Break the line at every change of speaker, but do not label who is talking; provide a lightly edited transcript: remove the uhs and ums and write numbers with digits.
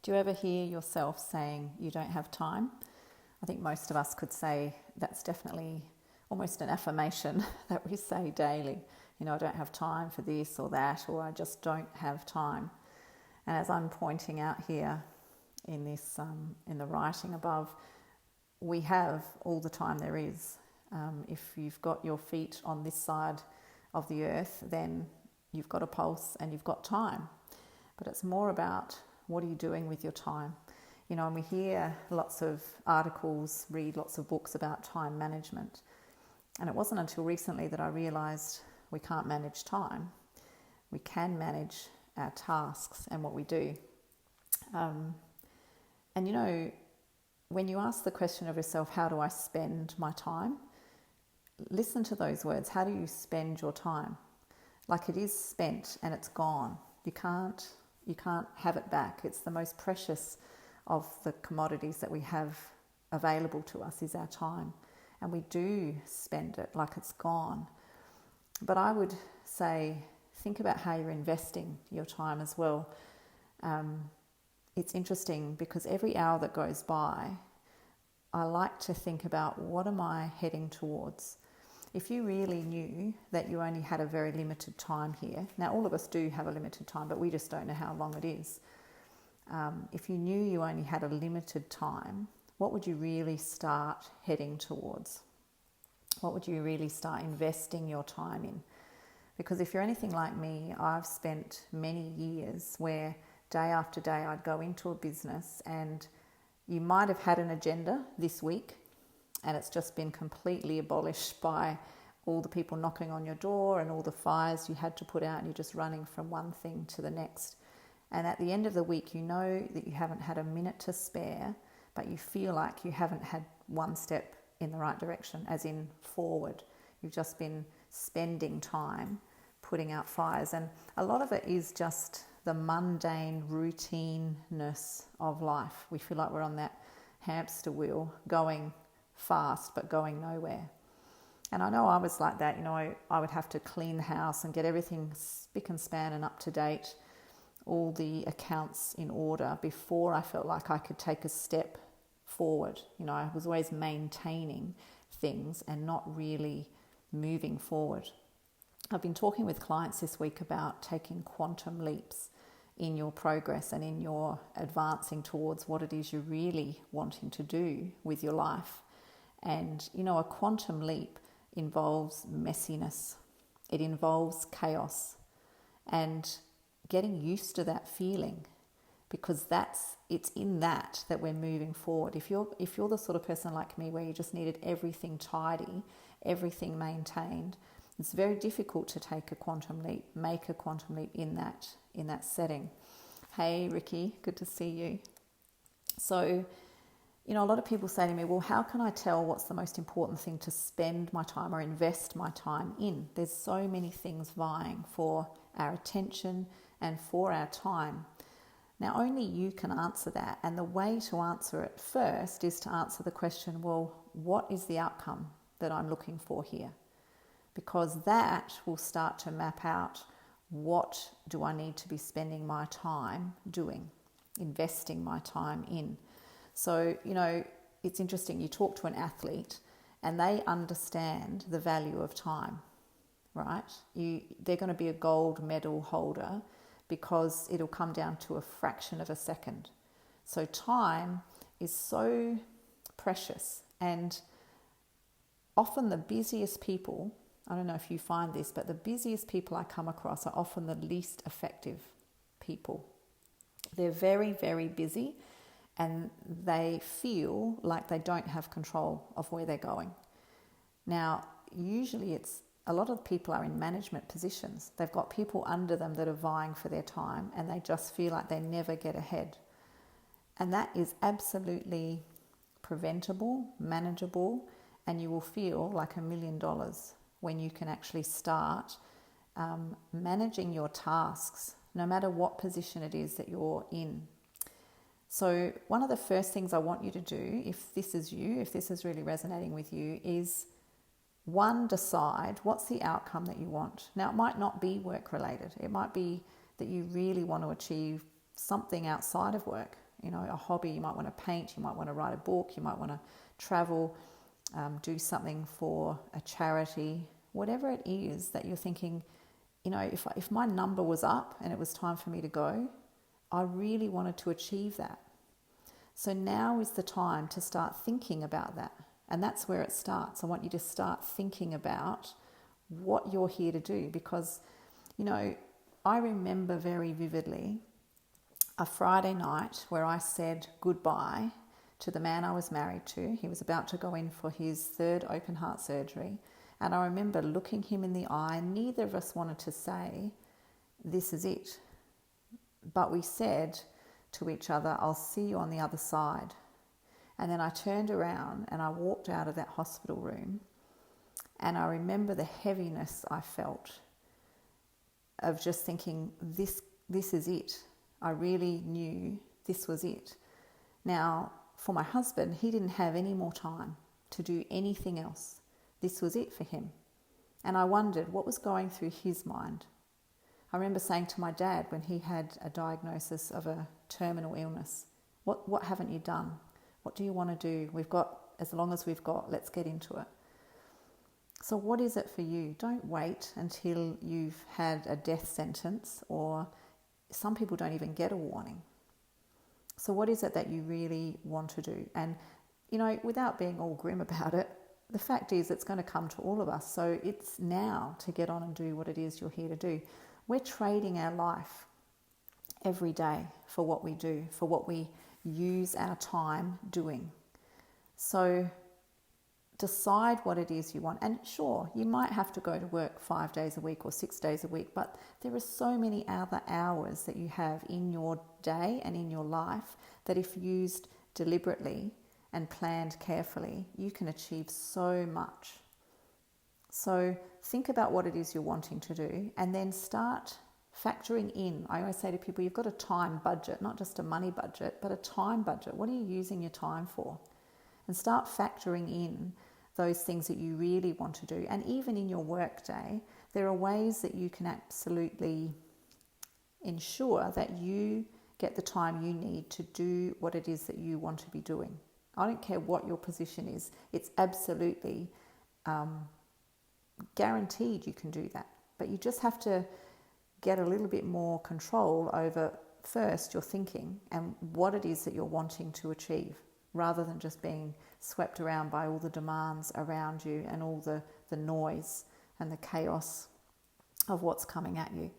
Do you ever hear yourself saying you don't have time? I think most of us could say that's definitely almost an affirmation that we say daily. You know, I don't have time for this or that, or I just don't have time. And as I'm pointing out here in this, in the writing above, we have all the time there is. If you've got your feet on this side of the earth, then you've got a pulse and you've got time. But it's more about what are you doing with your time? You know, and we hear lots of articles, read lots of books about time management. And it wasn't until recently that I realised we can't manage time. We can manage our tasks and what we do. And you know, when you ask the question of yourself, how do I spend my time? Listen to those words. How do you spend your time? Like it is spent and it's gone. You can't have it back. It's the most precious of the commodities that we have available to us is our time. And we do spend it like it's gone. But I would say, think about how you're investing your time as well. It's interesting because every hour that goes by, I like to think about what am I heading towards? If you really knew that you only had a very limited time here, now all of us do have a limited time, but we just don't know how long it is. If you knew you only had a limited time, what would you really start heading towards? What would you really start investing your time in? Because if you're anything like me, I've spent many years where day after day I'd go into a business and you might have had an agenda this week and it's just been completely abolished by all the people knocking on your door and all the fires you had to put out and you're just running from one thing to the next. And at the end of the week, you know that you haven't had a minute to spare, but you feel like you haven't had one step in the right direction, as in forward. You've just been spending time putting out fires. And a lot of it is just the mundane routineness of life. We feel like we're on that hamster wheel going fast but going nowhere. And I know I was like that. You know, I would have to clean the house and get everything spick and span and up to date, all the accounts in order before I felt like I could take a step forward. You know, I was always maintaining things and not really moving forward. I've been talking with clients this week about taking quantum leaps in your progress and in your advancing towards what it is you're really wanting to do with your life. And, you know, a quantum leap involves messiness. It involves chaos and getting used to that feeling, because it's in that we're moving forward. If you're the sort of person like me where you just needed everything tidy, everything maintained, it's very difficult to take a quantum leap, make a quantum leap in that setting. Hey Ricky, good to see you. So, you know, a lot of people say to me, well, how can I tell what's the most important thing to spend my time or invest my time in? There's so many things vying for our attention and for our time. Now, only you can answer that. And the way to answer it first is to answer the question, well, what is the outcome that I'm looking for here? Because that will start to map out what do I need to be spending my time doing, investing my time in. So, you know, it's interesting. You talk to an athlete and they understand the value of time, right? They're going to be a gold medal holder because it'll come down to a fraction of a second. So time is so precious, and often the busiest people, I don't know if you find this, but the busiest people I come across are often the least effective people. They're very, very busy and they feel like they don't have control of where they're going. Now, usually a lot of people are in management positions. They've got people under them that are vying for their time and they just feel like they never get ahead. And that is absolutely preventable, manageable, and you will feel like $1 million when you can actually start managing your tasks, no matter what position it is that you're in. So one of the first things I want you to do, if this is you, if this is really resonating with you, is one, decide what's the outcome that you want. Now, it might not be work related. It might be that you really want to achieve something outside of work. a hobby. You might want to paint, you might want to write a book, you might want to travel, do something for a charity, whatever it is that you're thinking, if my number was up and it was time for me to go, I really wanted to achieve that. So now is the time to start thinking about that. And that's where it starts. I want you to start thinking about what you're here to do, because, I remember very vividly a Friday night where I said goodbye to the man I was married to. He was about to go in for his 3rd open heart surgery. And I remember looking him in the eye. Neither of us wanted to say, this is it. But we said to each other, I'll see you on the other side. And then I turned around and I walked out of that hospital room, and I remember the heaviness I felt of just thinking, this is it. I really knew this was it. Now, for my husband, he didn't have any more time to do anything else. This was it for him. And I wondered what was going through his mind. I remember saying to my dad when he had a diagnosis of a terminal illness, what haven't you done? What do you want to do? We've got, as long as we've got, let's get into it. So what is it for you? Don't wait until you've had a death sentence, or some people don't even get a warning. So what is it that you really want to do? And, without being all grim about it, the fact is it's going to come to all of us. So it's now to get on and do what it is you're here to do. We're trading our life every day for what we do, for what we use our time doing. So decide what it is you want. And sure, you might have to go to work 5 days a week or 6 days a week, but there are so many other hours that you have in your day and in your life that, if used deliberately and planned carefully, you can achieve so much. So think about what it is you're wanting to do, and then start factoring in. I always say to people, you've got a time budget, not just a money budget, but a time budget. What are you using your time for? And start factoring in those things that you really want to do. And even in your work day, there are ways that you can absolutely ensure that you get the time you need to do what it is that you want to be doing. I don't care what your position is. It's absolutely guaranteed you can do that. But you just have to get a little bit more control over, first, your thinking and what it is that you're wanting to achieve, rather than just being swept around by all the demands around you and all the noise and the chaos of what's coming at you.